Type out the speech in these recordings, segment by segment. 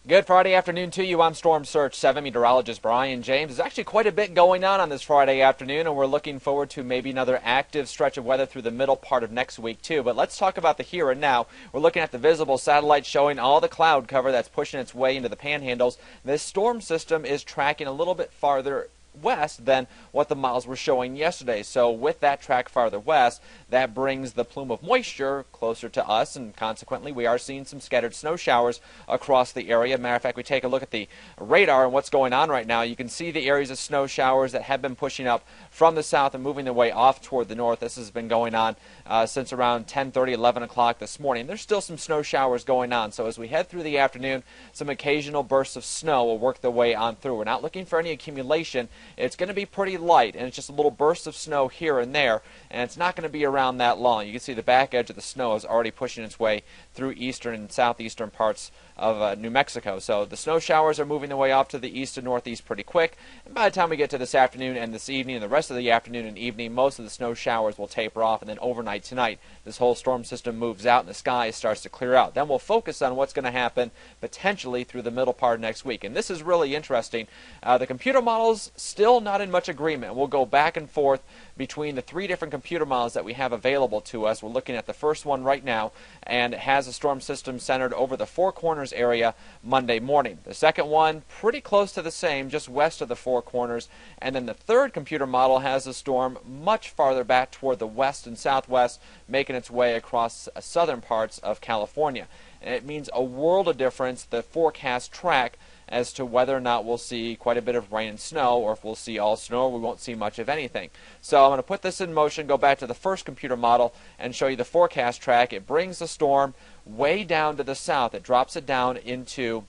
Good Friday afternoon to you. I'm Storm Surge 7 meteorologist Brian James. There's actually quite a bit going on this Friday afternoon, and we're looking forward to maybe another active stretch of weather through the middle part of next week, too. But let's talk about the here and now. We're looking at the visible satellite showing all the cloud cover that's pushing its way into the panhandles. This storm system is tracking a little bit farther west than what the models were showing yesterday. So with that track farther west, that brings the plume of moisture closer to us, and consequently we are seeing some scattered snow showers across the area. Matter of fact, we take a look at the radar and what's going on right now. You can see the areas of snow showers that have been pushing up from the south and moving their way off toward the north. This has been going on since around 10:30, 11 o'clock this morning. There's still some snow showers going on, so as we head through the afternoon, some occasional bursts of snow will work their way on through. We're not looking for any accumulation. It's going to be pretty light, and it's just a little burst of snow here and there, and it's not going to be around that long. You can see the back edge of the snow is already pushing its way through eastern and southeastern parts of New Mexico. So the snow showers are moving their way off to the east and northeast pretty quick, and by the time we get to this afternoon and this evening and the rest of the afternoon and evening, most of the snow showers will taper off, and then overnight tonight this whole storm system moves out and the sky starts to clear out. Then we'll focus on what's going to happen potentially through the middle part of next week, and this is really interesting. The computer models still not in much agreement. We'll go back and forth between the three different computer models that we have available to us. We're looking at the first one right now, and it has a storm system centered over the Four Corners area Monday morning. The second one, pretty close to the same, just west of the Four Corners. And then the third computer model has a storm much farther back toward the west and southwest, making its way across southern parts of California. And it means a world of difference, the forecast track, as to whether or not we'll see quite a bit of rain and snow, or if we'll see all snow, or we won't see much of anything. So I'm going to put this in motion, go back to the first computer model, and show you the forecast track. It brings the storm way down to the south. It drops it down into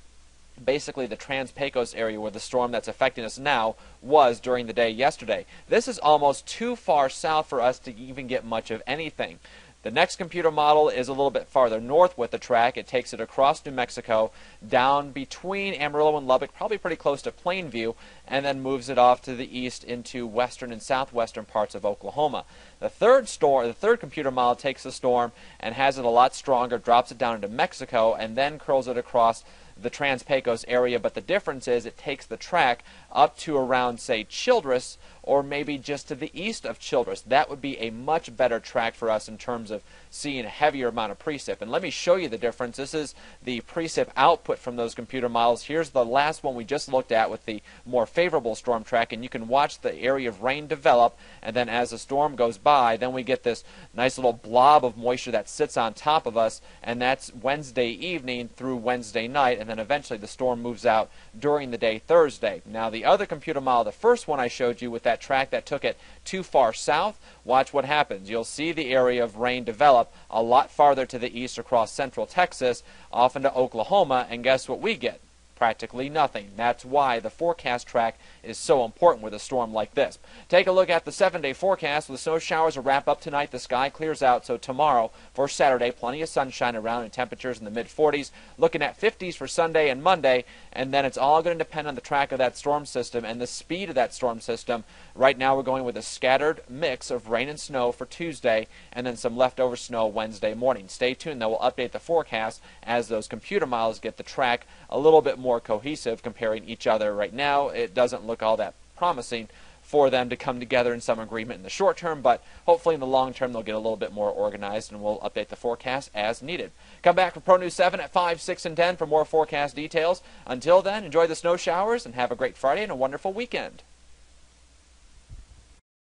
basically the Trans-Pecos area where the storm that's affecting us now was during the day yesterday. This is almost too far south for us to even get much of anything. The next computer model is a little bit farther north with the track. It takes it across New Mexico, down between Amarillo and Lubbock, probably pretty close to Plainview, and then moves it off to the east into western and southwestern parts of Oklahoma. The third computer model takes the storm and has it a lot stronger, drops it down into Mexico, and then curls it across the Trans-Pecos area. But the difference is it takes the track up to around, say, Childress, or maybe just to the east of Childress. That would be a much better track for us in terms of seeing a heavier amount of precip. And let me show you the difference. This is the precip output from those computer models. Here's the last one we just looked at with the more favorable storm track, and you can watch the area of rain develop, and then as the storm goes by, then we get this nice little blob of moisture that sits on top of us, and that's Wednesday evening through Wednesday night, and then eventually the storm moves out during the day Thursday. Now the other computer model, the first one I showed you with that track that took it too far south, watch what happens. You'll see the area of rain develop a lot farther to the east across central Texas, off into Oklahoma, and guess what we get? Practically nothing. That's why the forecast track is so important with a storm like this. Take a look at the 7-day forecast. The snow showers will wrap up tonight. The sky clears out, so tomorrow for Saturday, plenty of sunshine around and temperatures in the mid-40s. Looking at 50s for Sunday and Monday, and then it's all going to depend on the track of that storm system and the speed of that storm system. Right now we're going with a scattered mix of rain and snow for Tuesday, and then some leftover snow Wednesday morning. Stay tuned, though. We'll update the forecast as those computer models get the track a little bit more cohesive comparing each other. Right now it doesn't look all that promising for them to come together in some agreement in the short term, but hopefully in the long term they'll get a little bit more organized, and we'll update the forecast as needed. Come back for Pro News 7 at 5, 6, and 10 for more forecast details. Until then, enjoy the snow showers and have a great Friday and a wonderful weekend.